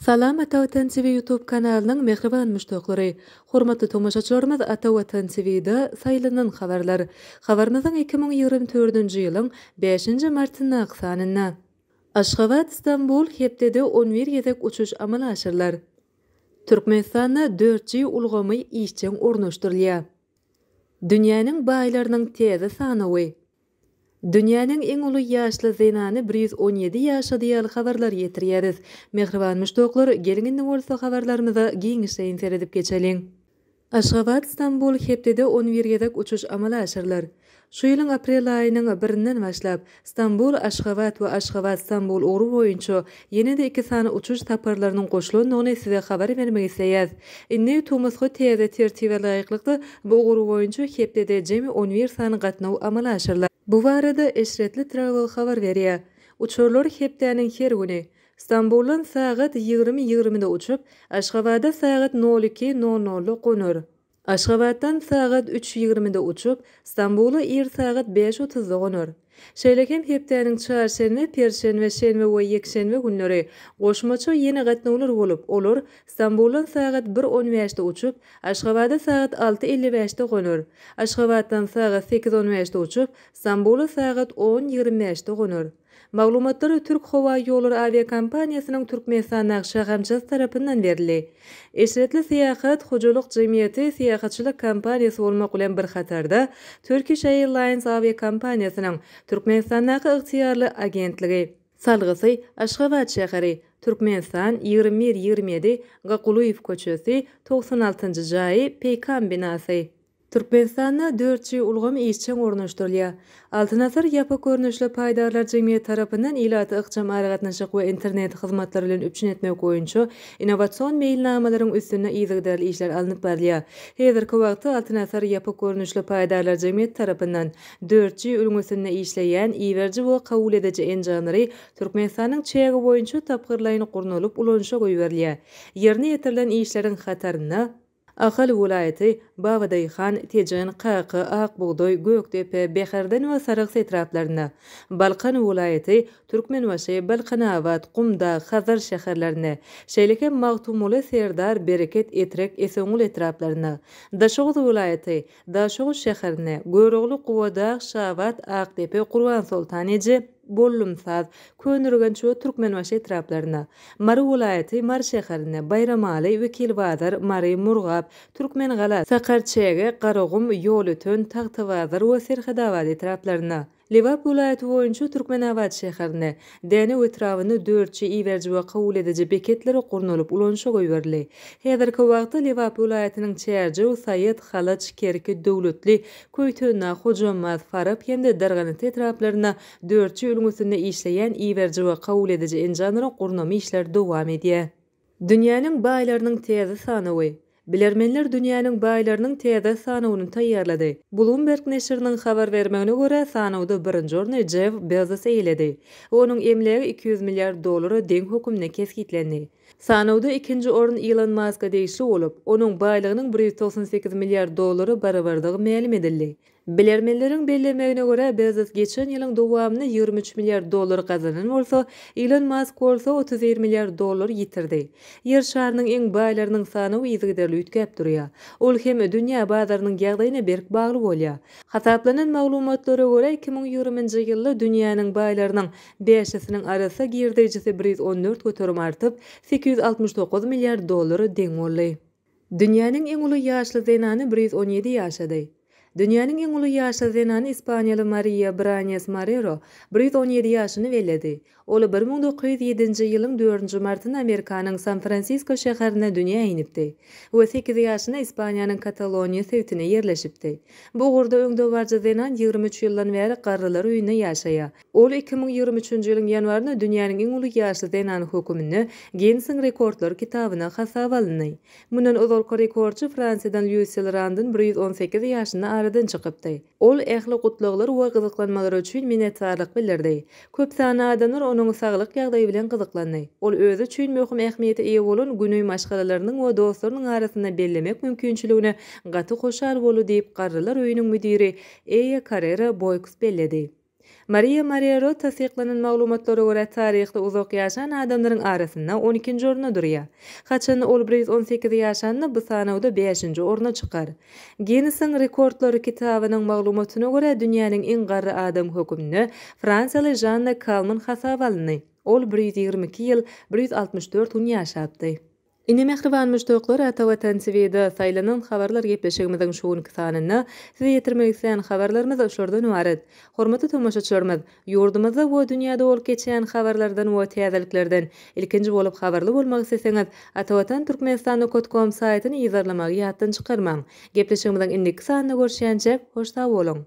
Salam Ata Vatan TV YouTube kanalının mehriban müştaqlary. Hormatly tomoşaçylarymyz, Ata Vatan TV'de saýlanan habarlar. Habarymyzyň 2024-nji ýylyň 5-nji martyna aksanyna. Aşgabat Istanbul hepdede 11 gezek uçuş amal aşyrlar. Türkmenistanda 4-nji ulgamy işçiň ornaşdyrylýar. Dünýäniň baýlarynyň tezi sanawy. Dünýäniň eň uly ýaşly zenany 117 ýaşa diýýäl habarlar ýetirýäris. Mehriban müştaqlar, gelin bolsa habarlarymyza giňişeýin seredip geçeliň. Aşgabat Istanbul hepdede 11 gezek uçuş amal aşyrlar. Şu ýylyň aprel aýynyň 1-inden başlap Istanbul, Aşgabat we Aşgabat Istanbul ugru boýunça ýene-de 2 sany uçuş taparlarynyň goşulandygyny size habar bermek isleýäs. Indi Tumusga teze tertibe laýyklykda bu ugru boýunça hepdede jemi 11 sany gatnaw amal aşyrlar. Bu barada Eşretli Travel habar berýär. Uçurlar hepdeniň her güni Istanbuldan saat 20:20-de uçup, Aşgabatda saat 02:00-da gonar. Aşgabatdan saat 3:20-de uçup, Istanbula ir saat 5:30-da gonar. Şeýlekem hepdeniň çarşenbe, perşenbe, şenbe we ýekşenbe günleri goşmaça ýene gatnawlar bolup, olar Istanbuldan saat 1:15-de uçup, Aşgabatda saat 6:55-de gonar. Aşgabatdan saat 8:15-de uçup, Istanbula saat 10:25-de gonar. Maglumatlar Türk Hava Ýolları aviakompaniýasynyň Türkmenistan Nakşahamças tarapyndan berildi. Eşretli Seýahat Hojalyk Jemgyýeti seýahatçylyk kompaniýasy bolmak bilen bir hatarda Turkish Airlines aviakompaniýasynyň Türkmenistandaky ygtyýarly agentligi salgysy Aşgabat şäheri, Türkmenistan 21-27 Gaquluýew köçesi 96-njy jaý Peýkan binasy. Türkmenistanda 4-nji ulgamy işçiň ornaşdyrylýar. Altynasar ýapy görnüşli paýdarlar jemgyýeti tarapyndan ilaty ykjam aragatnaşyk we internet hyzmatlary bilen üpçün etmek boýunça innowasion meýilnamalaryň üstüne ýygdarly işler alınıp barylýar. Häzirki wagtda Altynasar ýapy görnüşli paýdarlar jemgyýeti tarapyndan 4-nji ulgusynda işleýän iwerji we kabul edeji enjanlary Türkmenistanyň çegi boýunça tapgyrlaryny gurnulyp ulanşa goýberýär. Ýerine ýetirilen işleriň hataryna Ahal vilayeti, Bavadayhan, Tejan, Qaqı, Aqbuğdoy, Göktepe, Beherden we Sarıqs etraplarına, Balkan vilayeti, Türkmenbaşy, Balkanawat, Qumda, Hazar şäherlerine, şeýlekem Magtumuly, Serdar, Bereket, Etrek, Eseňul etraplarına, Daşoğuz vilayeti, Daşoğuz şäherine, Göregli, Quwada, Şawat, Aqtepe, Qurban Sultan eji, Bollumsaz, Könürgenço Türkmenbaşy etraplarına, Mary vilayeti, Mar şäherine, Bayramaly, Wekilbazar, Mary, Murgap, Türkmengala, Sakarçege, Qaragum, Ýolutön, Tagtawazar we Serhedawat etraplarına, Lewap vilayeti boýunça Türkmenawat şäherine, däne etrawyny 4-nji iwerji we kabul edeji beketleri gurnulyp ulanşa goýberli. Häzirki wagtda Lewap vilayetiniň çärji, Saýat, Halaç, Kerki, Döwletli, Köýtönä, Hojamaz, Farap hemde Darganyt etraplaryna 4-nji ulgusynda işleýän iwerji we kabul edeji enjanlaryň gurnamy işler dowam edýär. Dünýäniň baýlarynyň tezi sanawy. Bilermenler dünýäniň baýlarynyň tezi sanawyny taýýarlady. Bloomberg neşriniň habar bermegine görä, sanawda birinji orny Jeff Bezos eýledi. Onuň emlegi $200 milliard deň hökümine keskitlendi. Sanawda ikinji orun Elon Musk'a değişli olup, onuň baýlygynyň $198 milliard barabardygy ma'lum edildi. Bilermenleriň bellemegine görä, Bezos geçen ýylyň dowamyny $23 milliard kazanan bolsa, Elon Musk bolsa $37 milliard ýitirdi. Yer şarynyň eň baýlarynyň sanawy ýygyderli ütkep durýar. Ol hem dünýä bazarynyň ýagdaýyna berk bagly bolýar. Hasaplanan maglumatlara görä 2020-nji ýylda dünýäniň baýlarynyň 5-siniň arasy girdejisi 114 göterim artyp, $869 milliard deň boldy. Dünýäniň eň uly ýaşly zenany 117 ýaşady. Dünýäniň eň uly ýaşly zenany Ispaniýaly Maria Brañas Marrero 117 ýaşyny bellädi. Ol 1907-nji ýylyň 4-nji martyna Amerikanyň San Francisco şäherine dünýä inipdi. We 8 ýaşyna Ispaniýanyň Kataloniýa sewtine ýerleşipdi. Bu gurda öňde barja zenan 23 ýyldan bäri garrylar öýünde ýaşaýar. Ol 2023-nji ýylyň ýanwaryna dünýäniň eň uly ýaşly zenany hökümini Guinness Rekordlar kitabyna hasap alındy. Mundan ozalky rekordçy Fransiýadan Lucille Randyn 118 ýaşyna aradan çykypdy. Ol ähli gutluklar we gyzyklanmalar üçin minnetdarlyk bildirdi. Köp sany adamlar onuň saglyk ýagdaýy bilen gyzyklandy. Ol özü üçin möhüm ähmiýete eýe bolan günüň maşgalarynyň we dostlarynyň arasynda bellemek mümkinçiligine gaty goşar bolu diýip garrylar öýüniň müdiri Eya Carrera Boyks belledi. Maria Ro tasdiqlanan maglumatlara görä taryhda uzak ýaşan adamlaryň arasynda 12-nji orna durýar. Haçan Olbricht 18 ýaşandy bu sanawda 5-nji orna çykar. Guinness'in rekordlary kitabynyň maglumatyna görä dünýäniň iň garry adam hökümini Fransiýaly Jean de Calment hasaba alyndy. Olbricht 22 ýyl 164 gün ýaşapdy. Ine mehriban müştökler ata watan TV'de saylanan habarlar gepleşigimiziň şuňky sanyny size ýetirmek isleýän habarlarymyz şurdan ibaret. Hormatly tomoşaçylarymyz, ýurdumyzda we dünýäde bolup geçýän habarlardan we täzeliklerden ilkinji bolup habarly bolmak isteseňiz atawatan.turkmenistan.com saýtyny ýazarlamagy ýatdan çykarmaň. Gepleşigimiziň indiki sanyna görüşýänçe hoş sag bolun.